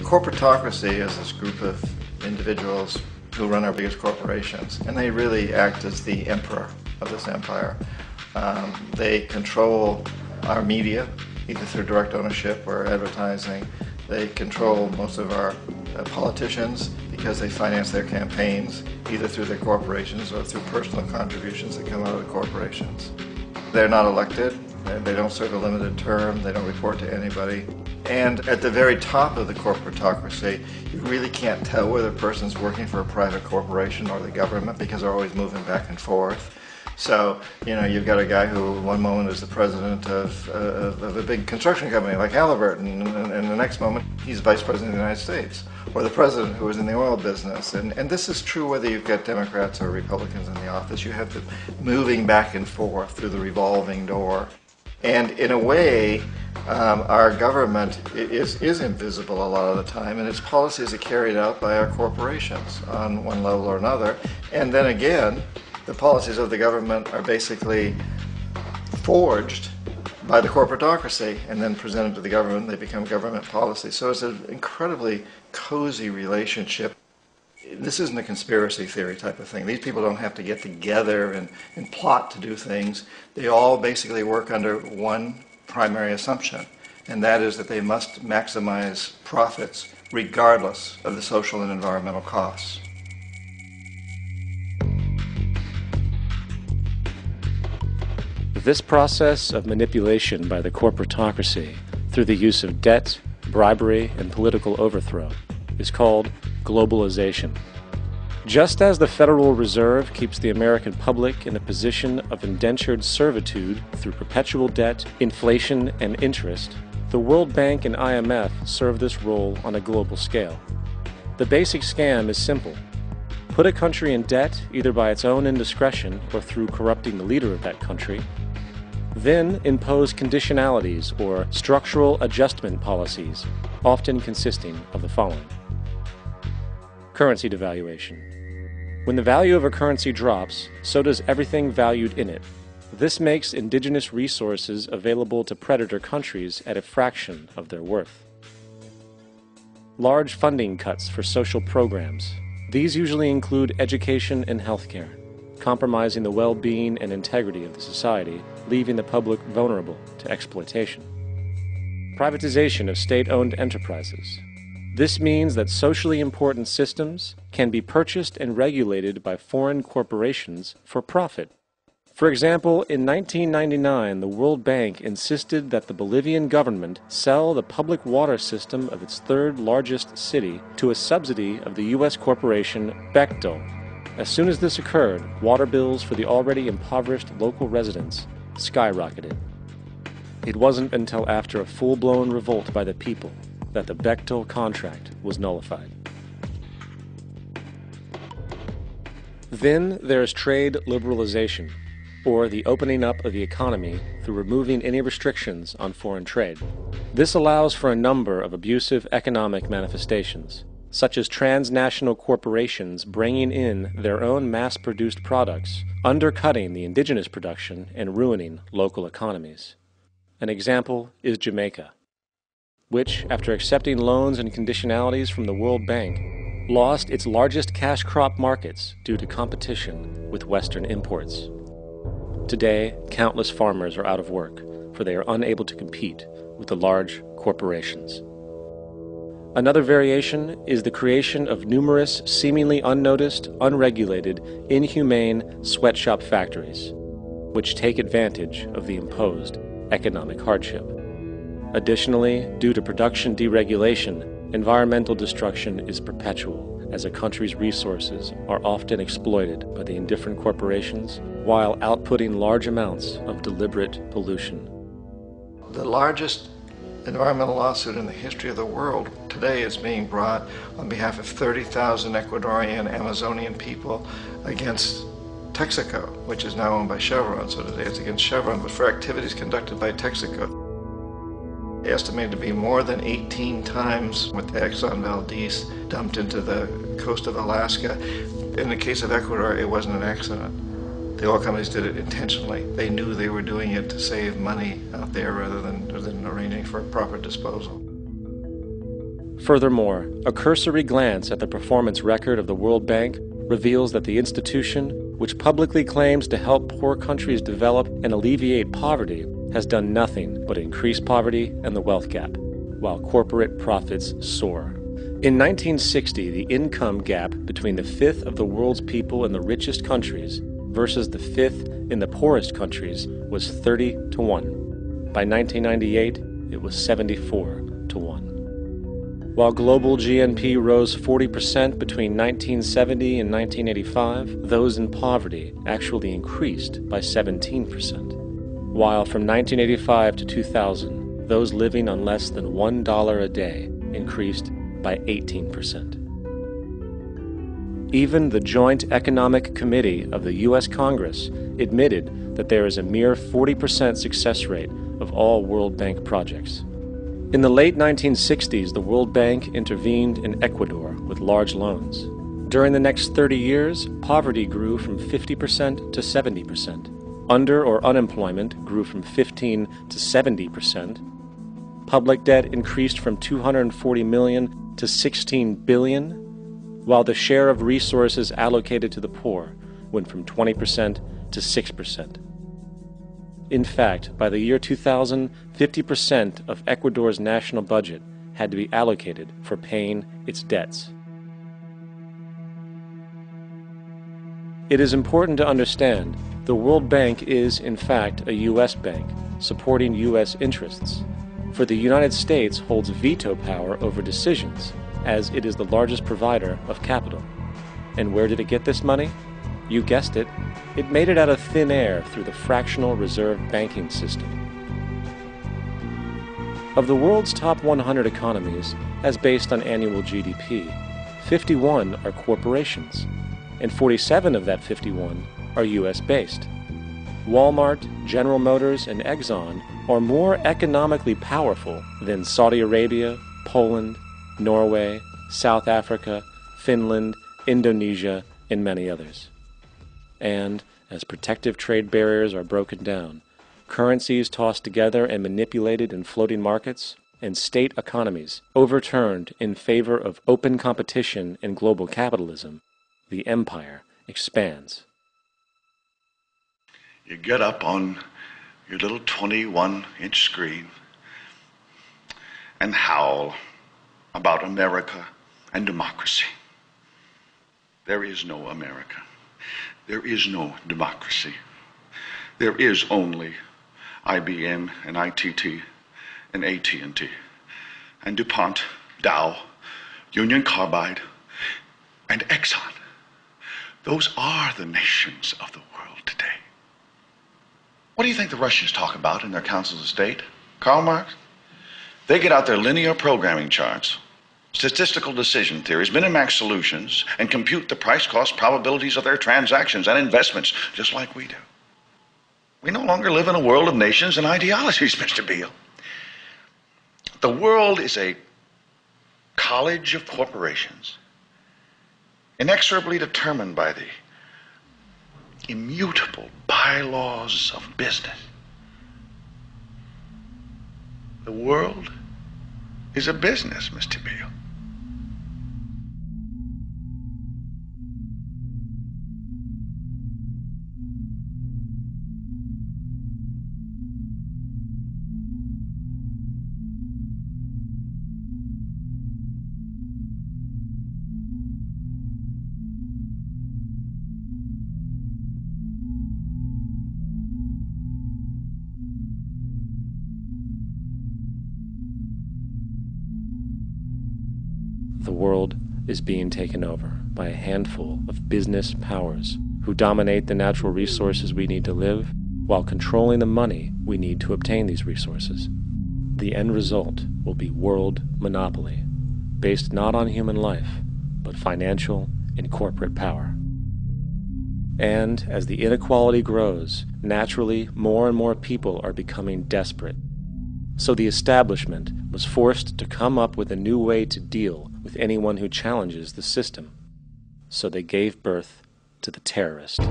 corporatocracy is this group of individuals who run our biggest corporations, and they really act as the emperor of this empire. They control our media, either through direct ownership or advertising. They control most of our politicians because they finance their campaigns, either through their corporations or through personal contributions that come out of the corporations. They're not elected. They don't serve a limited term. They don't report to anybody. And at the very top of the corporatocracy, you really can't tell whether a person's working for a private corporation or the government because they're always moving back and forth. So, you've got a guy who one moment is the president of a big construction company like Halliburton, and the next moment he's vice president of the United States, or the president who is in the oil business. And this is true whether you've got Democrats or Republicans in the office. You have them moving back and forth through the revolving door. And in a way, our government is invisible a lot of the time, and its policies are carried out by our corporations on one level or another. And then again, the policies of the government are basically forged by the corporatocracy and then presented to the government. They become government policy. So it's an incredibly cozy relationship. This isn't a conspiracy theory type of thing. These people don't have to get together and plot to do things. They all basically work under one primary assumption, and that is that they must maximize profits regardless of the social and environmental costs. This process of manipulation by the corporatocracy through the use of debt, bribery, and political overthrow is called globalization. Just as the Federal Reserve keeps the American public in a position of indentured servitude through perpetual debt, inflation, and interest, the World Bank and IMF serve this role on a global scale. The basic scam is simple. Put a country in debt either by its own indiscretion or through corrupting the leader of that country, then impose conditionalities or structural adjustment policies, often consisting of the following. Currency devaluation. When the value of a currency drops, so does everything valued in it. This makes indigenous resources available to predator countries at a fraction of their worth. Large funding cuts for social programs. These usually include education and healthcare, compromising the well-being and integrity of the society, leaving the public vulnerable to exploitation. Privatization of state-owned enterprises. This means that socially important systems can be purchased and regulated by foreign corporations for profit. For example, in 1999, the World Bank insisted that the Bolivian government sell the public water system of its third largest city to a subsidy of the U.S. corporation Bechtel. As soon as this occurred, water bills for the already impoverished local residents skyrocketed. It wasn't until after a full-blown revolt by the people that the Bechtel contract was nullified. Then there is trade liberalization, or the opening up of the economy through removing any restrictions on foreign trade. This allows for a number of abusive economic manifestations, such as transnational corporations bringing in their own mass-produced products, undercutting the indigenous production and ruining local economies. An example is Jamaica, which, after accepting loans and conditionalities from the World Bank, lost its largest cash crop markets due to competition with Western imports. Today, countless farmers are out of work, for they are unable to compete with the large corporations. Another variation is the creation of numerous seemingly unnoticed, unregulated, inhumane sweatshop factories, which take advantage of the imposed economic hardship. Additionally, due to production deregulation, environmental destruction is perpetual, as a country's resources are often exploited by the indifferent corporations while outputting large amounts of deliberate pollution. The largest environmental lawsuit in the history of the world today is being brought on behalf of 30,000 Ecuadorian Amazonian people against Texaco, which is now owned by Chevron. So today it's against Chevron, but for activities conducted by Texaco. Estimated to be more than 18 times what the Exxon Valdez dumped into the coast of Alaska. In the case of Ecuador, it wasn't an accident. The oil companies did it intentionally. They knew they were doing it to save money out there rather than arranging for proper disposal. Furthermore, a cursory glance at the performance record of the World Bank reveals that the institution, which publicly claims to help poor countries develop and alleviate poverty, has done nothing but increase poverty and the wealth gap, while corporate profits soar. In 1960, the income gap between the fifth of the world's people in the richest countries versus the fifth in the poorest countries was 30 to 1. By 1998, it was 74 to 1. While global GNP rose 40% between 1970 and 1985, those in poverty actually increased by 17%. While from 1985 to 2000, those living on less than $1 a day increased by 18%. Even the Joint Economic Committee of the U.S. Congress admitted that there is a mere 40% success rate of all World Bank projects. In the late 1960s, the World Bank intervened in Ecuador with large loans. During the next 30 years, poverty grew from 50% to 70%. Under or unemployment grew from 15 to 70%. Public debt increased from $240 million to $16 billion, while the share of resources allocated to the poor went from 20% to 6%. In fact, by the year 2000, 50% of Ecuador's national budget had to be allocated for paying its debts. It is important to understand the World Bank is, in fact, a U.S. bank supporting U.S. interests, for the United States holds veto power over decisions, as it is the largest provider of capital. And where did it get this money? You guessed it, it made it out of thin air through the fractional reserve banking system. Of the world's top 100 economies, as based on annual GDP, 51 are corporations, and 47 of that 51 are U.S.-based. Walmart, General Motors, and Exxon are more economically powerful than Saudi Arabia, Poland, Norway, South Africa, Finland, Indonesia, and many others. And, as protective trade barriers are broken down, currencies tossed together and manipulated in floating markets, and state economies overturned in favor of open competition and global capitalism, the empire expands. You get up on your little 21-inch screen and howl about America and democracy. There is no America. There is no democracy. There is only IBM and ITT and AT&T and DuPont, Dow, Union Carbide, and Exxon. Those are the nations of the world today. What do you think the Russians talk about in their councils of state? Karl Marx? They get out their linear programming charts, statistical decision theories, minimax solutions, and compute the price-cost probabilities of their transactions and investments, just like we do. We no longer live in a world of nations and ideologies, Mr. Beale. The world is a college of corporations, inexorably determined by the immutable bylaws of business. The world is a business, Mr. Beale. The world is being taken over by a handful of business powers who dominate the natural resources we need to live while controlling the money we need to obtain these resources. The end result will be world monopoly, based not on human life, but financial and corporate power. And as the inequality grows, naturally more and more people are becoming desperate. So the establishment was forced to come up with a new way to deal with anyone who challenges the system. So they gave birth to the terrorist.